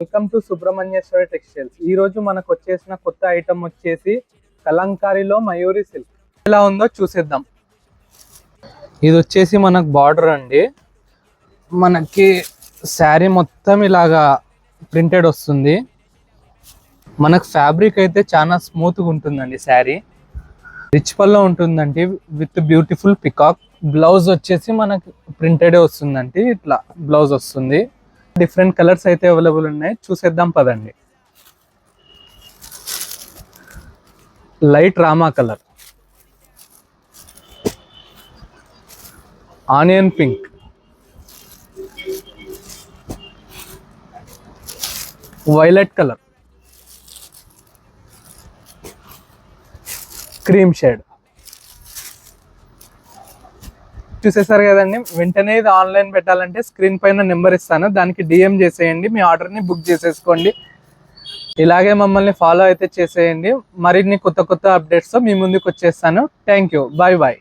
Welcome to Subrahmanyeswara textiles. ఈ రోజు మనకు వచ్చేసిన కొత్త ఐటమ్ వచ్చేసి కలంకారీలో మయూరి సిల్క్. ఎలా ఉందో చూసేద్దాం. ఇది వచ్చేసి మనకు బార్డర్ అండి. మనకి శారీ మొత్తం ఇలాగా ప్రింటెడ్ వస్తుంది. మనకు ఫ్యాబ్రిక్ అయితే చాలా స్మూత్గా ఉంటుందండి. శారీ రిచ్ పల్లో ఉంటుందండి విత్ బ్యూటిఫుల్ పికాక్. బ్లౌజ్ వచ్చేసి మనకి ప్రింటెడే వస్తుందండి. ఇట్లా బ్లౌజ్ వస్తుంది. డిఫరెంట్ కలర్స్ అయితే అవైలబుల్ ఉన్నాయి, చూసేద్దాం పదండి. Light Rama colour, onion pink, violet colour, cream shade. చూసేసారు కదండి. వెంటనే ఇది ఆన్లైన్ పెట్టాలంటే స్క్రీన్ పైన నెంబర్ ఇస్తాను, దానికి డిఎం చేసేయండి. మీ ఆర్డర్ని బుక్ చేసేసుకోండి. ఇలాగే మమ్మల్ని ఫాలో అయితే చేసేయండి. మరిన్ని కొత్త కొత్త అప్డేట్స్తో మీ ముందుకు వచ్చేస్తాను. Thank you. Bye bye.